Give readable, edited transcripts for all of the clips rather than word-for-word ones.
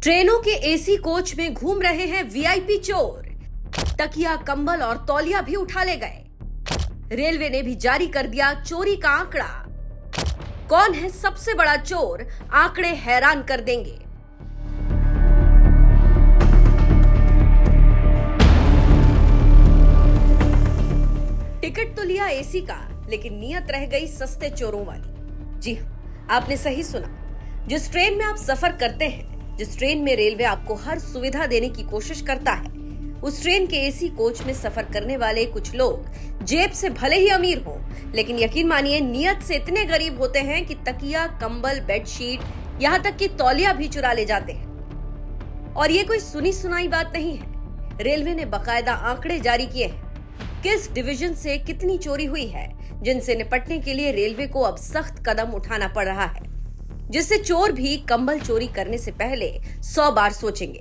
ट्रेनों के AC coach में घूम रहे हैं वीआईपी चोर। तकिया, कंबल और तौलिया भी उठा ले गए। रेलवे ने भी जारी कर दिया चोरी का आंकड़ा। कौन है सबसे बड़ा चोर? आंकड़े हैरान कर देंगे। टिकट तो लिया एसी का, लेकिन नीयत रह गई सस्ते चोरों वाली। जी हाँ, आपने सही सुना। जिस ट्रेन में आप सफर करते हैं, जिस ट्रेन में रेलवे आपको हर सुविधा देने की कोशिश करता है, उस ट्रेन के एसी कोच में सफर करने वाले कुछ लोग जेब से भले ही अमीर हो, लेकिन यकीन मानिए नीयत से इतने गरीब होते हैं कि तकिया, कंबल, बेडशीट, यहाँ तक कि तौलिया भी चुरा ले जाते हैं। और ये कोई सुनी सुनाई बात नहीं है। रेलवे ने बकायदा आंकड़े जारी किए हैं। किस डिवीजन से कितनी चोरी हुई है, जिनसे निपटने के लिए रेलवे को अब सख्त कदम उठाना पड़ रहा है, जिससे चोर भी कंबल चोरी करने से पहले 100 बार सोचेंगे।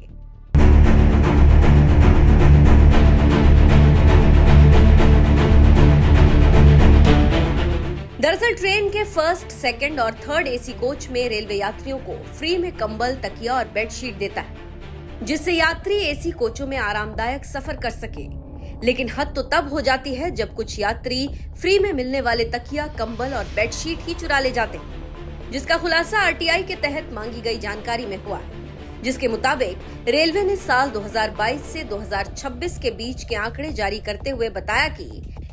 दरअसल ट्रेन के फर्स्ट, सेकंड और थर्ड एसी कोच में रेलवे यात्रियों को फ्री में कंबल, तकिया और बेडशीट देता है, जिससे यात्री एसी कोचों में आरामदायक सफर कर सके। लेकिन हद तो तब हो जाती है जब कुछ यात्री फ्री में मिलने वाले तकिया, कंबल और बेडशीट ही चुरा ले जाते हैं, जिसका खुलासा आरटीआई के तहत मांगी गई जानकारी में हुआ, जिसके मुताबिक रेलवे ने साल 2022 से 2026 के बीच के आंकड़े जारी करते हुए बताया कि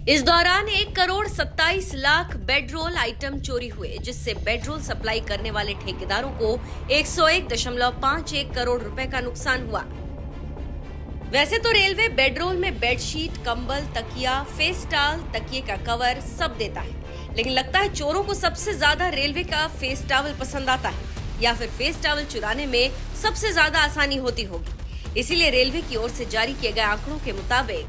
इस दौरान 1,27,00,000 बेडरोल आइटम चोरी हुए, जिससे बेडरोल सप्लाई करने वाले ठेकेदारों को 101.51 करोड़ रुपए का नुकसान हुआ। वैसे तो रेलवे बेडरोल में बेडशीट, कंबल, तकिया, फेस टॉवल, तकिए का कवर सब देता है, लेकिन लगता है चोरों को सबसे ज्यादा रेलवे का फेस टॉवल पसंद आता है, या फिर फेस टॉवल चुराने में सबसे ज्यादा आसानी होती होगी। इसीलिए रेलवे की ओर से जारी किए गए आंकड़ों के मुताबिक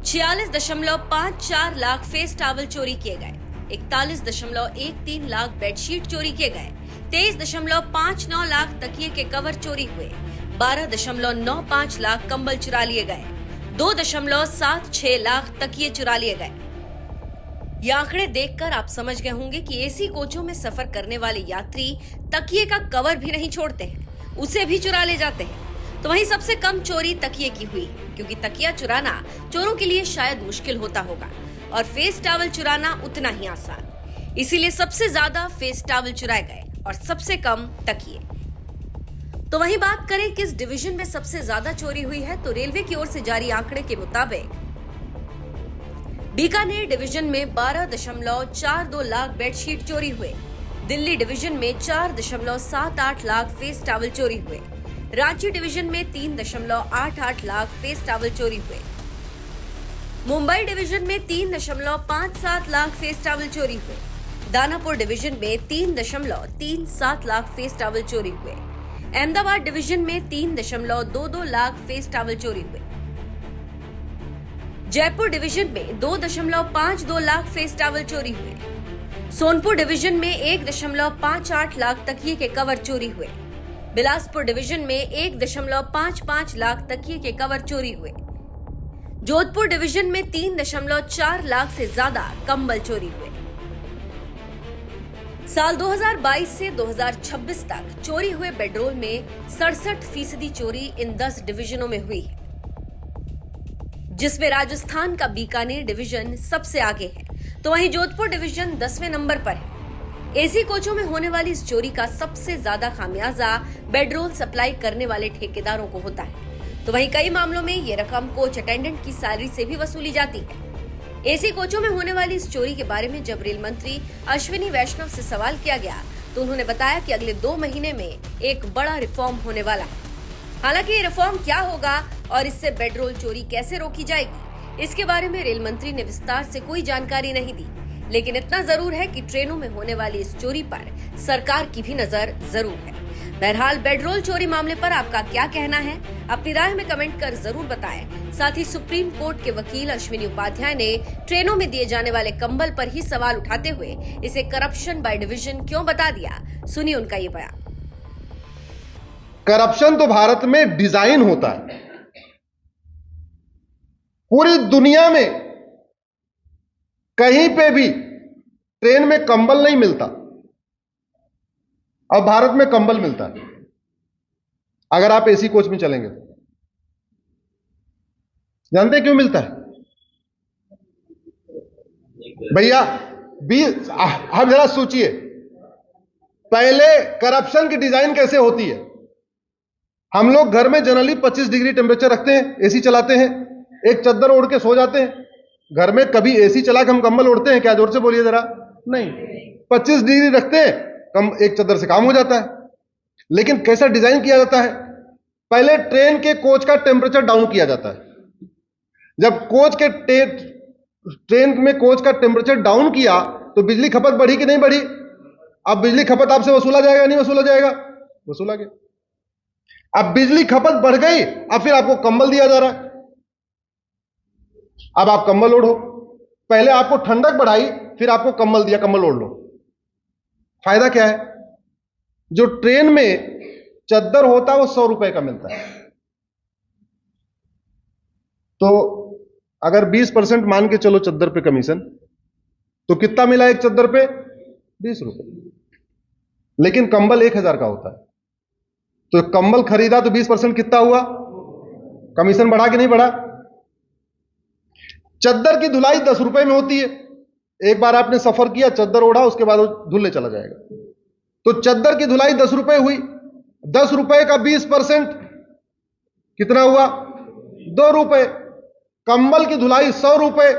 46.54 लाख फेस टॉवल चोरी किए गए, 41.13 लाख बेडशीट चोरी किए गए, 23.59 लाख तकिए के कवर चोरी हुए, 12.95 लाख कंबल चुरा लिए गए, 2.76 लाख तकिए चुरा लिए गए। ये आंकड़े देखकर आप समझ गए होंगे कि एसी कोचों में सफर करने वाले यात्री तकिए का कवर भी नहीं छोड़ते हैं, उसे भी चुरा ले जाते हैं। तो वहीं सबसे कम चोरी तकिए की हुई, क्योंकि तकिया चुराना चोरों के लिए शायद मुश्किल होता होगा और फेस टॉवल चुराना उतना ही आसान। इसीलिए सबसे ज्यादा फेस टॉवल चुराए गए और सबसे कम तकिए। तो वहीं बात करें किस डिवीजन में सबसे ज्यादा चोरी हुई है, तो रेलवे की ओर से जारी आंकड़े के मुताबिक बीकानेर डिवीजन में 12.42 लाख बेडशीट चोरी हुए, दिल्ली डिवीजन में 4.78 लाख फेस टॉवल चोरी हुए, रांची डिवीजन में 3.88 लाख फेस टॉवल चोरी हुए, मुंबई डिवीजन में 3.57 लाख फेस टॉवल चोरी हुए, दानापुर डिवीजन में 3.37 लाख फेस टॉवल चोरी हुए, अहमदाबाद डिवीजन में 3.22 लाख फेस टॉवल चोरी हुए, जयपुर डिवीजन में 2.52 लाख फेस टॉवल चोरी हुए, सोनपुर डिवीजन में 1.58 लाख तकिए के कवर चोरी हुए, बिलासपुर डिवीजन में 1.55 लाख तकिए के कवर चोरी हुए, जोधपुर डिवीजन में 3.4 लाख से ज्यादा कंबल चोरी हुए। साल 2022 से 2026 तक चोरी हुए बेडरोल में 67% चोरी इन 10 डिवीजनों में हुई है, जिसमें राजस्थान का बीकानेर डिवीजन सबसे आगे है, तो वहीं जोधपुर डिवीजन 10वें नंबर पर है। एसी कोचों में होने वाली इस चोरी का सबसे ज्यादा खामियाजा बेडरोल सप्लाई करने वाले ठेकेदारों को होता है, तो वहीं कई मामलों में ये रकम कोच अटेंडेंट की सैलरी से भी वसूली जाती है। एसी कोचों में होने वाली इस चोरी के बारे में जब रेल मंत्री अश्विनी वैष्णव से सवाल किया गया, तो उन्होंने बताया कि अगले 2 महीने में एक बड़ा रिफॉर्म होने वाला है। हालांकि ये रिफॉर्म क्या होगा और इससे बेडरोल चोरी कैसे रोकी जाएगी, इसके बारे में रेल मंत्री ने विस्तार से कोई जानकारी नहीं दी, लेकिन इतना जरूर है कि ट्रेनों में होने वाली इस चोरी पर सरकार की भी नजर जरूर है। बहरहाल बेडरोल चोरी मामले पर आपका क्या कहना है, अपनी राय में कमेंट कर जरूर बताएं। साथ ही सुप्रीम कोर्ट के वकील अश्विनी उपाध्याय ने ट्रेनों में दिए जाने वाले कंबल पर ही सवाल उठाते हुए इसे करप्शन बाय डिवीजन क्यों बता दिया, सुनिए उनका ये बयान। करप्शन तो भारत में डिजाइन होता है। पूरी दुनिया में कहीं पे भी ट्रेन में कंबल नहीं मिलता, अब भारत में कंबल मिलता है। अगर आप एसी कोच में चलेंगे तो। जानते हैं क्यों मिलता है भैया? आप जरा सोचिए, पहले करप्शन की डिजाइन कैसे होती है। हम लोग घर में जनरली 25 डिग्री टेम्परेचर रखते हैं, एसी चलाते हैं, एक चद्दर ओढ़ के सो जाते हैं। घर में कभी एसी चला के हम कंबल ओढ़ते हैं क्या? जोर से बोलिए जरा। नहीं, 25 डिग्री रखते हैं, कम एक चद्दर से काम हो जाता है। लेकिन कैसा डिजाइन किया जाता है? पहले ट्रेन के कोच का टेम्परेचर डाउन किया जाता है। जब ट्रेन में कोच का टेम्परेचर डाउन किया तो बिजली खपत बढ़ी कि नहीं बढ़ी? अब बिजली खपत आपसे वसूला जाएगा नहीं वसूला जाएगा? वसूला गया। अब बिजली खपत बढ़ गई, अब फिर आपको कंबल दिया जा रहा है। अब आप कंबल ओढ़ो। पहले आपको ठंडक बढ़ाई, फिर आपको कंबल दिया, कंबल ओढ़ लो। फायदा क्या है? जो ट्रेन में चद्दर होता है वो 100 रुपए का मिलता है। तो अगर 20% मान के चलो चद्दर पे कमीशन, तो कितना मिला एक चद्दर पे? 20 रुपए। लेकिन कंबल 1000 का होता है, तो कंबल खरीदा तो 20% कितना हुआ? कमीशन बढ़ा कि नहीं बढ़ा? चद्दर की धुलाई 10 रुपए में होती है। एक बार आपने सफर किया, चद्दर ओढ़ा, उसके बाद वो धुलने चला जाएगा। तो चद्दर की धुलाई 10 रुपए हुई। 10 रुपए का 20% कितना हुआ? 2 रुपए। कंबल की धुलाई 100 रुपए,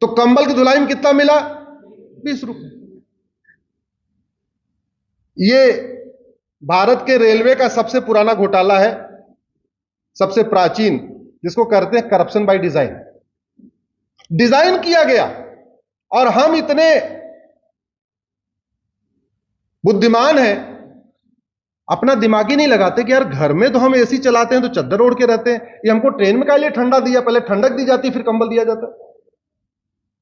तो कंबल की धुलाई में कितना मिला? 20 रुपए। ये भारत के रेलवे का सबसे पुराना घोटाला है, सबसे प्राचीन, जिसको कहते हैं करप्शन बाय डिजाइन। डिजाइन किया गया और हम इतने बुद्धिमान हैं, अपना दिमाग ही नहीं लगाते कि यार घर में तो हम एसी चलाते हैं तो चद्दर ओढ़ के रहते हैं, ये हमको ट्रेन में काहे लिए ठंडा दिया? पहले ठंडक दी जाती फिर कंबल दिया जाता।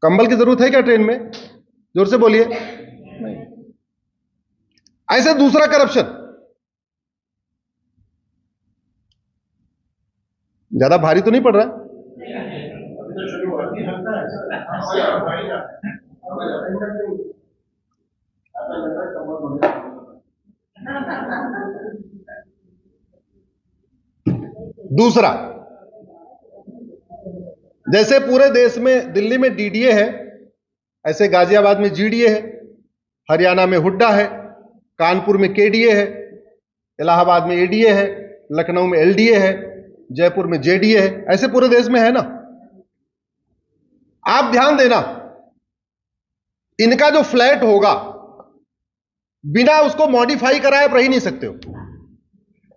कंबल की जरूरत है क्या ट्रेन में? जोर से बोलिए। नहीं। ऐसे दूसरा करप्शन, ज्यादा भारी तो नहीं पड़ रहा? दूसरा, जैसे पूरे देश में दिल्ली में डीडीए है, ऐसे गाजियाबाद में जीडीए है, हरियाणा में हुड्डा है, कानपुर में केडीए है, इलाहाबाद में एडीए है, लखनऊ में एलडीए है, जयपुर में जेडीए है। ऐसे पूरे देश में है ना। आप ध्यान देना, इनका जो फ्लैट होगा बिना उसको मॉडिफाई कराए आप रह ही नहीं सकते हो।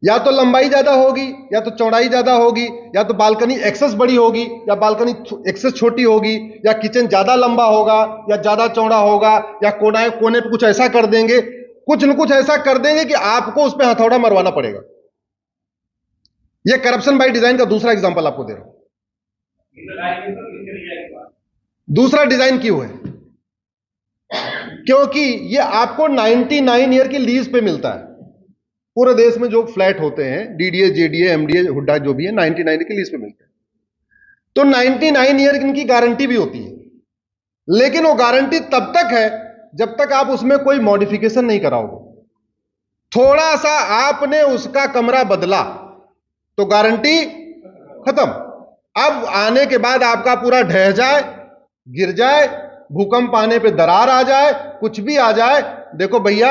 या तो लंबाई ज्यादा होगी, या तो चौड़ाई ज्यादा होगी, या तो बालकनी एक्सेस बड़ी होगी, या बालकनी एक्सेस छोटी होगी, या किचन ज्यादा लंबा होगा या ज्यादा चौड़ा होगा, या कोने कोने पे कुछ ऐसा कर देंगे, कुछ न कुछ ऐसा कर देंगे कि आपको उस पर हथौड़ा मरवाना पड़ेगा। यह करप्शन बाय डिजाइन का दूसरा एग्जांपल आपको दे रहा हूं। दूसरा डिजाइन क्यों है? क्योंकि यह आपको 99 ईयर की लीज पे मिलता है। पूरे देश में जो फ्लैट होते हैं, डीडीए, जेडीए, एमडीए, हुड्डा जो भी है, 99 की लीज पे मिलते हैं। तो 99 ईयर इनकी गारंटी भी होती है, लेकिन वो गारंटी तब तक है जब तक आप उसमें कोई मॉडिफिकेशन नहीं कराओगे। थोड़ा सा आपने उसका कमरा बदला तो गारंटी खत्म। अब आने के बाद आपका पूरा ढह जाए, गिर जाए, भूकंप आने पे दरार आ जाए, कुछ भी आ जाए, देखो भैया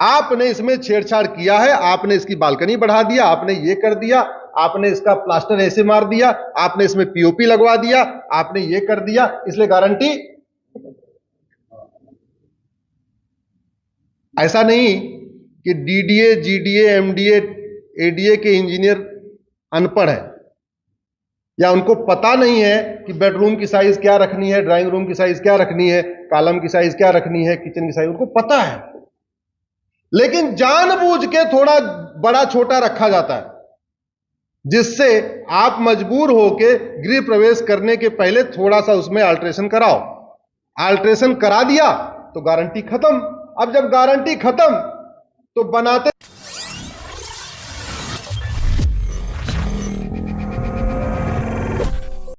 आपने इसमें छेड़छाड़ किया है, आपने इसकी बालकनी बढ़ा दिया, आपने ये कर दिया, आपने इसका प्लास्टर ऐसे मार दिया, आपने इसमें पीओपी लगवा दिया, आपने ये कर दिया, इसलिए गारंटी। ऐसा नहीं कि डीडीए, जीडीए, एमडीए, एडीए के इंजीनियर अनपढ़ है, या उनको पता नहीं है कि बेडरूम की साइज क्या रखनी है, ड्राइंग रूम की साइज क्या रखनी है, कॉलम की साइज क्या रखनी है, किचन की साइज, उनको पता है, लेकिन जानबूझ के थोड़ा बड़ा छोटा रखा जाता है, जिससे आप मजबूर होके गृह प्रवेश करने के पहले थोड़ा सा उसमें अल्ट्रेशन कराओ। अल्ट्रेशन करा दिया तो गारंटी खत्म। अब जब गारंटी खत्म तो बनाते